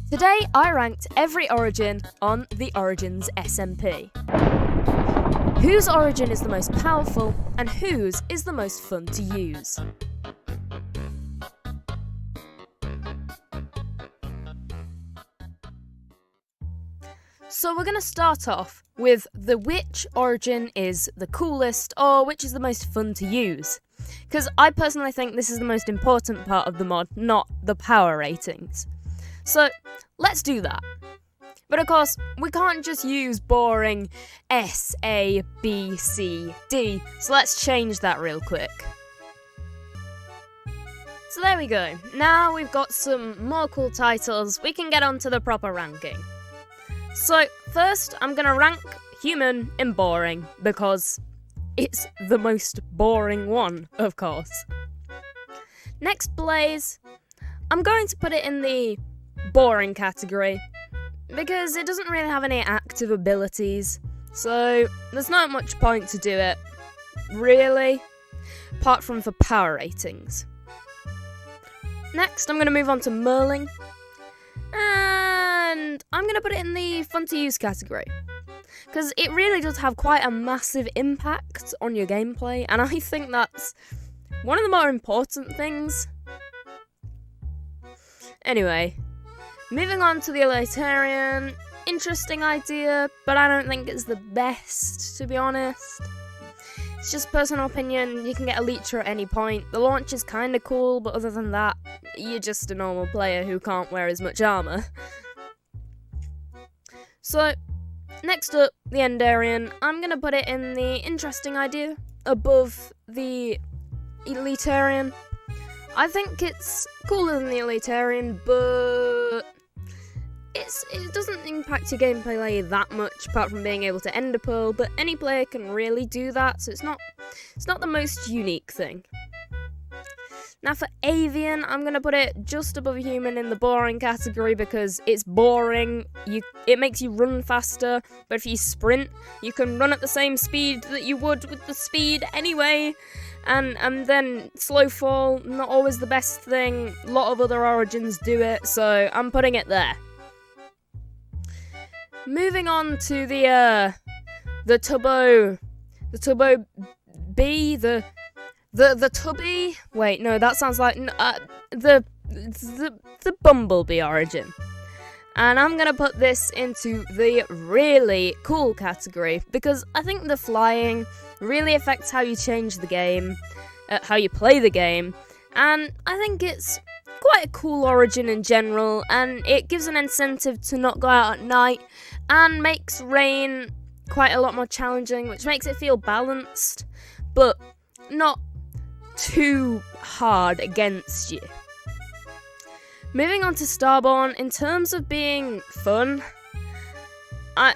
Today I ranked every origin on the Origins SMP. Whose origin is the most powerful and whose is the most fun to use? So we're going to start off with which origin is the coolest or which is the most fun to use. Because I personally think this is the most important part of the mod, not the power ratings. So let's do that. But of course, we can't just use boring S, A, B, C, D, so let's change that real quick. So there we go. Now we've got some more cool titles, we can get on to the proper ranking. So first, I'm going to rank human in boring, because it's the most boring one, of course. Next, Blaze. I'm going to put it in the boring category, because it doesn't really have any active abilities, so there's not much point to do it, really, apart from for power ratings. Next, I'm going to move on to Merling, and I'm going to put it in the fun to use category, because it really does have quite a massive impact on your gameplay, and I think that's one of the more important things. Anyway, moving on to the Alliterian. Interesting idea, but I don't think it's the best, to be honest. It's just personal opinion. You can get a leecher at any point. The launch is kinda cool, but other than that, you're just a normal player who can't wear as much armor. So, next up, the Endarian. I'm gonna put it in the interesting idea above the Letharian. I think it's cooler than the Alliterian, but it doesn't impact your gameplay that much, apart from being able to end a pearl, but any player can really do that, so it's not the most unique thing. Now for Avian, I'm going to put it just above human in the boring category, because it's boring, it makes you run faster, but if you sprint, you can run at the same speed that you would with the speed anyway. And then slow fall, not always the best thing. A lot of other origins do it, so I'm putting it there. Moving on to the Tubbo, B, the Tubby. Wait, no, that sounds like the Bumblebee origin. And I'm gonna put this into the really cool category, because I think the flying really affects how you change the game, how you play the game, and I think it's quite a cool origin in general, and it gives an incentive to not go out at night, and makes rain quite a lot more challenging, which makes it feel balanced, but not too hard against you. Moving on to Starborn, in terms of being fun, I'm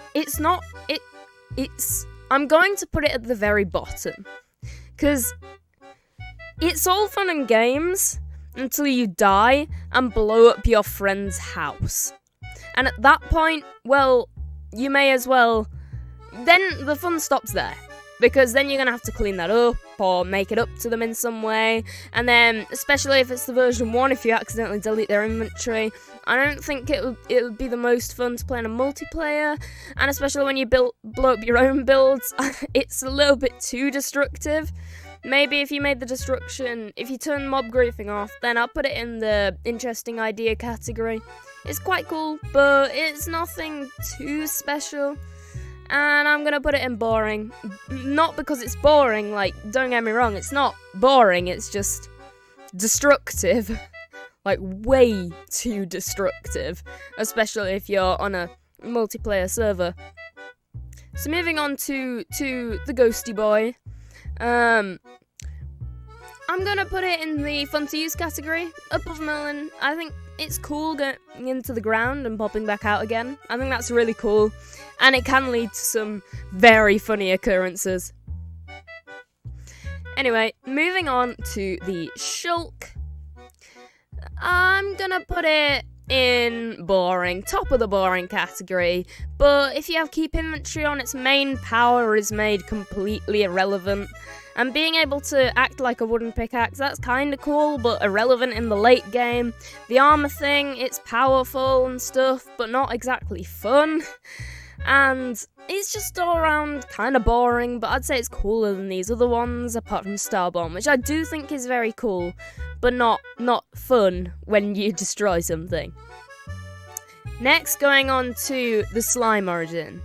going to put it at the very bottom, because it's all fun and games until you die and blow up your friend's house. And at that point, well, you may as well, then the fun stops there, because then you're going to have to clean that up or make it up to them in some way, and then, especially if it's the version 1, if you accidentally delete their inventory, I don't think it would be the most fun to play in a multiplayer, and especially when you blow up your own builds, it's a little bit too destructive. Maybe if you made the destruction, if you turn mob griefing off, then I'll put it in the interesting idea category. It's quite cool, but it's nothing too special. And I'm gonna put it in boring. Not because it's boring, like, don't get me wrong, it's not boring, it's just destructive. Like, way too destructive. Especially if you're on a multiplayer server. So moving on to the Ghosty Boy. I'm gonna put it in the fun to use category, above Merlin. I think it's cool going into the ground and popping back out again. I think that's really cool, and it can lead to some very funny occurrences. Anyway, moving on to the Shulk. I'm gonna put it in boring, top of the boring category, but if you have keep inventory on, its main power is made completely irrelevant, And being able to act like a wooden pickaxe, that's kind of cool, but irrelevant in the late game. The armor thing, it's powerful and stuff, but not exactly fun. And it's just all around kind of boring, but I'd say it's cooler than these other ones, apart from Starbomb, which I do think is very cool, but not fun when you destroy something. Next, going on to the Slime Origin.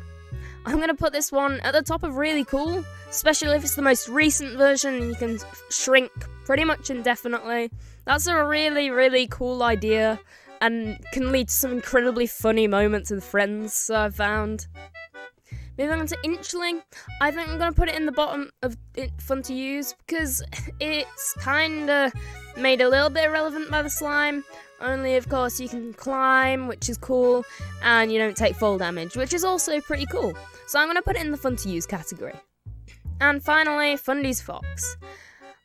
I'm going to put this one at the top of really cool, especially if it's the most recent version and you can shrink pretty much indefinitely. That's a really, really cool idea and can lead to some incredibly funny moments with friends, I've found. Moving on to Inchling, I think I'm going to put it in the bottom of fun to use because it's kind of made a little bit irrelevant by the slime. Only, of course, you can climb, which is cool, and you don't take fall damage, which is also pretty cool. So I'm going to put it in the fun to use category. And finally, Fundy's Fox.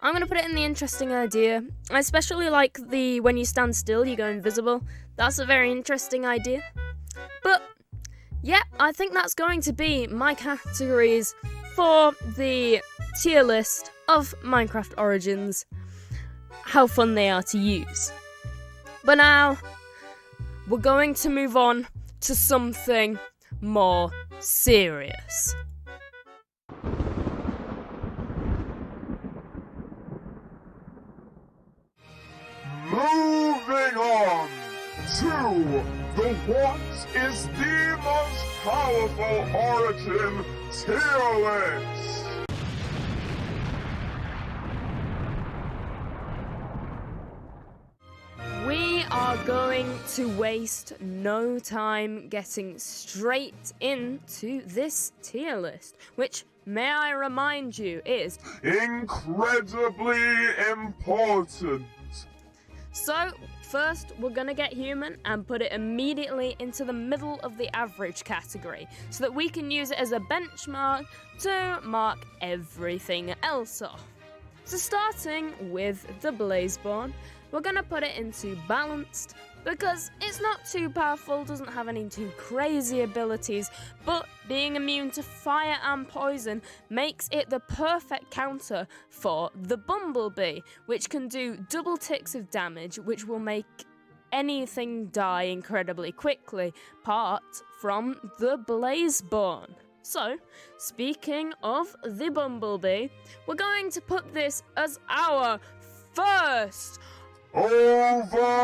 I'm going to put it in the interesting idea. I especially like the when you stand still, you go invisible. That's a very interesting idea. But yeah, I think that's going to be my categories for the tier list of Minecraft Origins. How fun they are to use. But now, we're going to move on to something more serious. Moving on to the what is the most powerful origin tier list. We are going to waste no time getting straight into this tier list, which, may I remind you, is incredibly important. So, first, we're gonna get human and put it immediately into the middle of the average category, so that we can use it as a benchmark to mark everything else off. So starting with the Blazeborn, we're gonna put it into balanced, because it's not too powerful, doesn't have any too crazy abilities, but being immune to fire and poison makes it the perfect counter for the Bumblebee, which can do double ticks of damage, which will make anything die incredibly quickly, apart from the Blazeborn. So, speaking of the Bumblebee, we're going to put this as our first overpowered.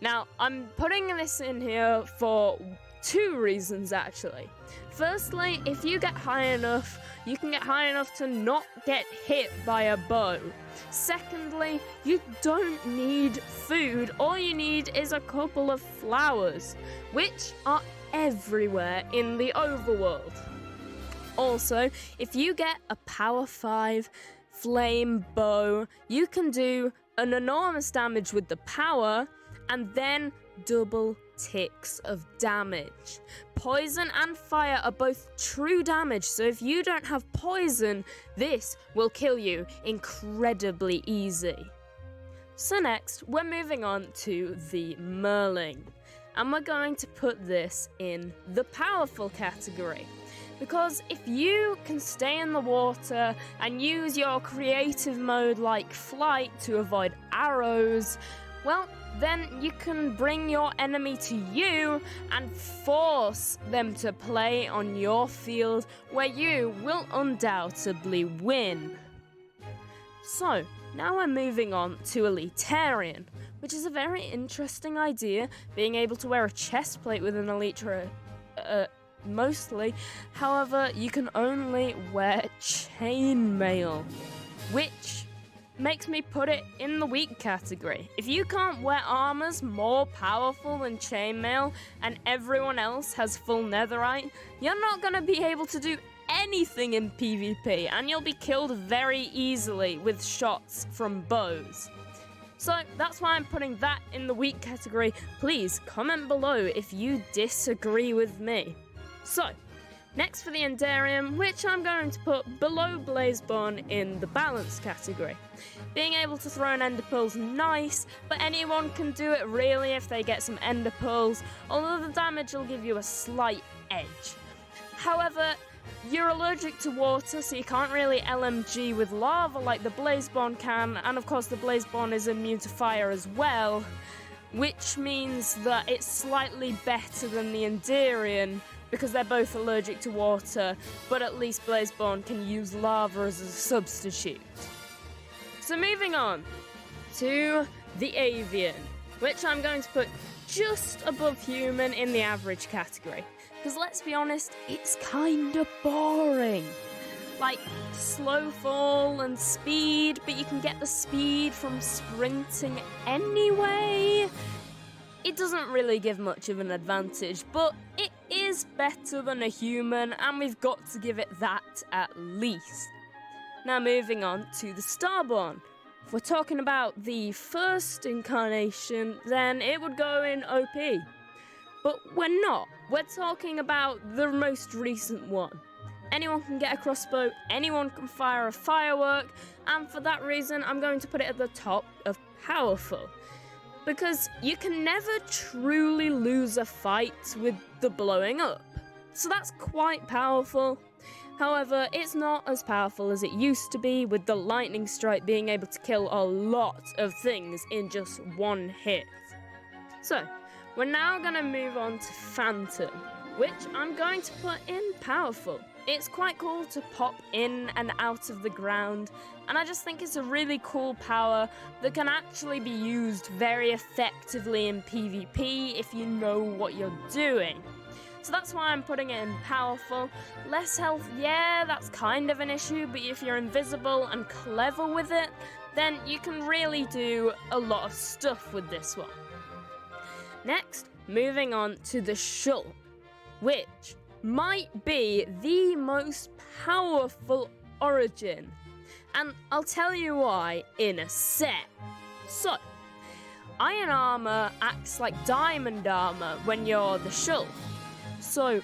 Now, I'm putting this in here for two reasons, actually. Firstly, if you get high enough, you can get high enough to not get hit by a bow. Secondly, you don't need food. All you need is a couple of flowers, which are everywhere in the overworld. Also, if you get a power 5 flame bow, you can do an enormous damage with the power and then double ticks of damage. Poison and fire are both true damage, so if you don't have poison, this will kill you incredibly easy. So next, we're moving on to the Merling, and we're going to put this in the powerful category. Because if you can stay in the water and use your creative mode like flight to avoid arrows, well, then you can bring your enemy to you and force them to play on your field where you will undoubtedly win. So, now we're moving on to Alliterian, which is a very interesting idea, being able to wear a chest plate with an Elytra, mostly. However, you can only wear chainmail, which makes me put it in the weak category. If you can't wear armors more powerful than chainmail and everyone else has full netherite, you're not going to be able to do anything in PvP, and you'll be killed very easily with shots from bows. So that's why I'm putting that in the weak category. Please comment below if you disagree with me. So, next for the Enderium, which I'm going to put below Blazeborn in the balanced category. Being able to throw an ender pearl's nice, but anyone can do it really if they get some ender pearls, although the damage will give you a slight edge. However, you're allergic to water, so you can't really LMG with lava like the Blazeborn can, and of course the Blazeborn is immune to fire as well, which means that it's slightly better than the Endarian, because they're both allergic to water, but at least Blazeborn can use lava as a substitute. So moving on to the Avian, which I'm going to put just above human in the average category. Because let's be honest, it's kinda boring. Like, slow fall and speed, but you can get the speed from sprinting anyway. It doesn't really give much of an advantage, but it is better than a human, and we've got to give it that at least. Now moving on to the Starborn. If we're talking about the first incarnation, then it would go in OP. But we're not. We're talking about the most recent one. Anyone can get a crossbow, anyone can fire a firework, and for that reason, I'm going to put it at the top of powerful. Because you can never truly lose a fight with the blowing up. So that's quite powerful. However, it's not as powerful as it used to be, with the lightning strike being able to kill a lot of things in just one hit. So, we're now going to move on to Phantom, which I'm going to put in powerful. It's quite cool to pop in and out of the ground, and I just think it's a really cool power that can actually be used very effectively in PvP if you know what you're doing. So that's why I'm putting it in powerful. Less health, yeah, that's kind of an issue, but if you're invisible and clever with it, then you can really do a lot of stuff with this one. Next, moving on to the Shulk, which might be the most powerful origin. And I'll tell you why in a sec. So, iron armor acts like diamond armor when you're the Shulk. So,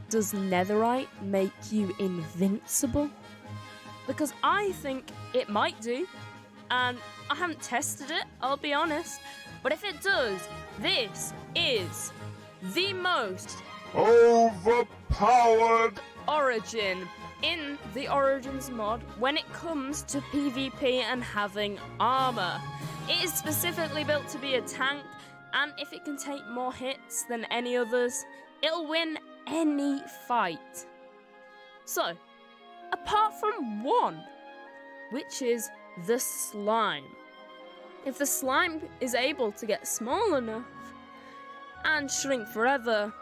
does netherite make you invincible? Because I think it might do, and I haven't tested it, I'll be honest. But if it does, this is the most overpowered origin in the Origins mod when it comes to PvP and having armor. It is specifically built to be a tank, and if it can take more hits than any others, it'll win any fight. So, apart from one, which is the slime. If the slime is able to get small enough and shrink forever,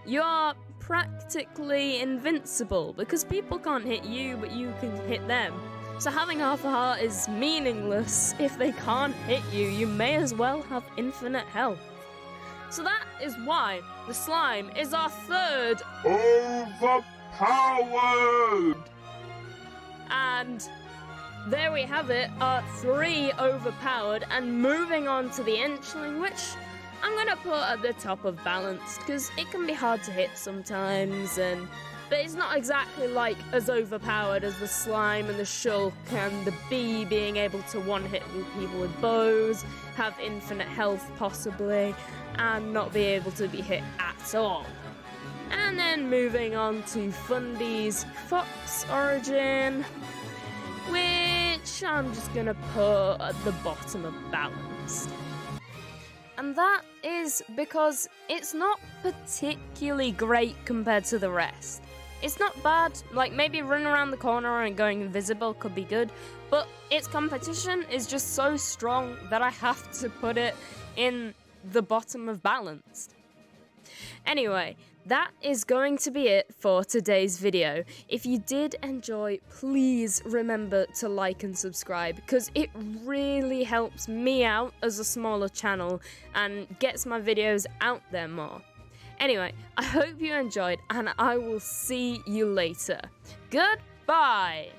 you're practically invincible, because people can't hit you, but you can hit them. So having half a heart is meaningless. If they can't hit you, you may as well have infinite health. So that is why the slime is our third overpowered. And there we have it, our 3 overpowered, and moving on to the Inchling, which I'm going to put at the top of balanced, because it can be hard to hit sometimes, but it's not exactly like as overpowered as the slime and the Shulk and the bee being able to one-hit people with bows, have infinite health possibly, and not be able to be hit at all. And then moving on to Fundy's Fox origin, which I'm just gonna put at the bottom of balanced. And that is because it's not particularly great compared to the rest. It's not bad, like maybe running around the corner and going invisible could be good, but its competition is just so strong that I have to put it in the bottom of balanced. Anyway, that is going to be it for today's video. If you did enjoy, please remember to like and subscribe, because it really helps me out as a smaller channel and gets my videos out there more. Anyway, I hope you enjoyed, and I will see you later. Goodbye!